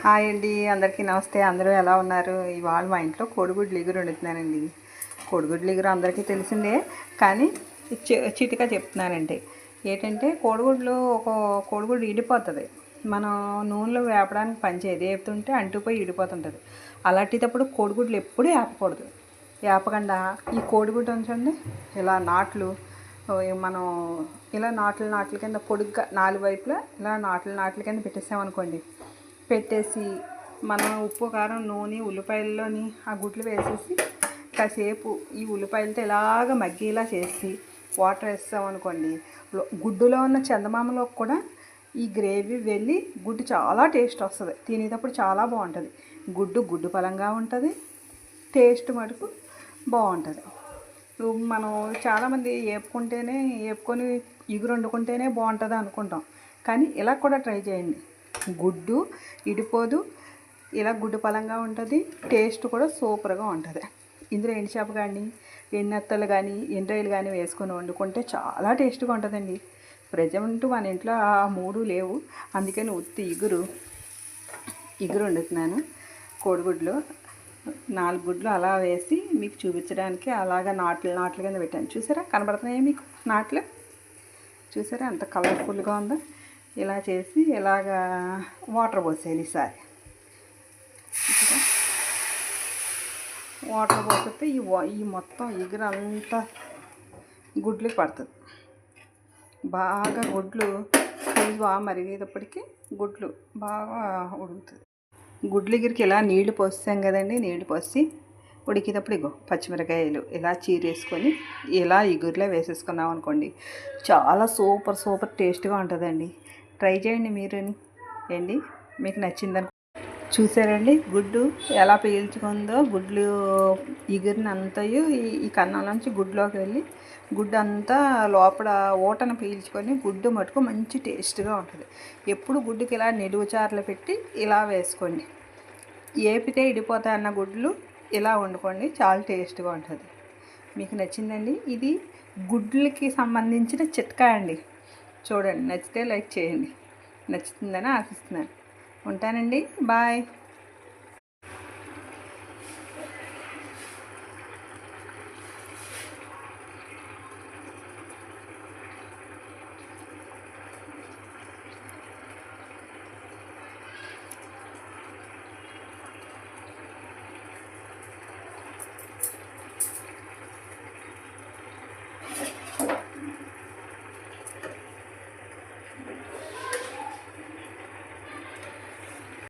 Hi అండి, అందరికీ నమస్తే. అందరూ ఎలా ఉన్నారు? ఇవాళ మా ఇంట్లో కోడిగుడ్లు ఇగురు వండుతున్నానండి. కోడిగుడ్లు ఇగురు అందరికీ తెలిసిందే, కానీ చిటికా చెప్తున్నానండి. ఏంటంటే ఒక కోడిగుడ్డు ఇడిపోతుంది. మనం నూనెలో వేపడానికి పనిచేయదు, వేపుతుంటే అంటుపోయి ఇడిపోతుంటుంది. అలాంటిటప్పుడు కోడిగుడ్లు ఎప్పుడూ వేపకూడదు. వేపకుండా ఈ కోడిగుడ్డు ఉంచండి, ఇలా నాట్లు మనం ఇలా నాట్ల కింద పొడుగ్గా 4 వైపులా ఇలా నాట్ల కింద పెట్టేసామనుకోండి. పెట్టేసి మనం ఉప్పు, కారం, నూనె, ఉల్లిపాయల్లోని ఆ గుడ్లు వేసేసి కాసేపు ఈ ఉల్లిపాయలతో ఇలాగ మగ్గేలా చేసి వాటర్ వేస్తామనుకోండి, గుడ్డులో ఉన్న చందమామలో కూడా ఈ గ్రేవీ వెళ్ళి గుడ్డు చాలా టేస్ట్ వస్తుంది. తినేటప్పుడు చాలా బాగుంటుంది. గుడ్డు పలంగా ఉంటుంది, టేస్ట్ మటుకు బాగుంటుంది. మనం చాలామంది వేపుకొని ఇగురు వండుకుంటేనే బాగుంటుంది అనుకుంటాం, కానీ ఇలా కూడా ట్రై చేయండి. గుడ్డు ఇడిపోదు, ఇలా గుడ్డు పలంగా ఉంటుంది, టేస్ట్ కూడా సూపర్గా ఉంటుంది. ఇందులో ఎండు చేప కానీ, ఎండునత్తలు కానీ, ఎండ్రాయిలు కానీ వేసుకొని వండుకుంటే చాలా టేస్ట్గా ఉంటుందండి. ప్రజెంట్ మన ఇంట్లో ఆ 3 లేవు, అందుకని ఉత్తి ఇగురు వండుతున్నాను. కోడిగుడ్లు 4 గుడ్లు అలా వేసి మీకు చూపించడానికి అలాగా నాట్లు కింద పెట్టాను. చూసారా, కనబడుతున్నాయా మీకు నాట్లు? చూసారా ఎంత కలర్ఫుల్గా ఉందో? ఇలా చేసి ఇలాగా వాటర్ పోసేయాలి. ఈసారి వాటర్ పోస్తే ఈ మొత్తం ఎగురు అంతా గుడ్లకి పడుతుంది. బాగా గుడ్లు బాగా మరిగేటప్పటికి గుడ్లు బాగా ఉడుకుతుంది. గుడ్లు ఎగురికి ఇలా నీళ్లు పోస్తాం కదండి. నీళ్లు పోసి ఉడికేటప్పుడు ఇగో పచ్చిమిరకాయలు ఇలా చీరేసుకొని ఇలా ఇగురులో వేసేసుకున్నాం అనుకోండి, చాలా సూపర్ టేస్ట్గా ఉంటుందండి. ట్రై చేయండి మీరు ఏంటి, మీకు నచ్చిందని. చూసారండి గుడ్డు ఎలా పీల్చుకుందో? గుడ్లు ఇగురిని అంతయు ఈ కన్నంలోంచి గుడ్లోకి వెళ్ళి గుడ్డు అంతా లోపల ఊటను పీల్చుకొని గుడ్డు మటుకు మంచి టేస్ట్గా ఉంటుంది. ఎప్పుడు గుడ్డుకి ఇలా నిలువుచారులు పెట్టి ఇలా వేసుకోండి. ఏపితే ఇడిపోతాయి అన్న గుడ్లు ఇలా వండుకోండి, చాలా టేస్ట్గా ఉంటుంది. మీకు నచ్చిందండి? ఇది గుడ్లకి సంబంధించిన చిట్కా అండి. చూడండి, నచ్చితే లైక్ చేయండి. నచ్చుతుందని ఆశిస్తున్నాను. ఉంటానండి, బాయ్.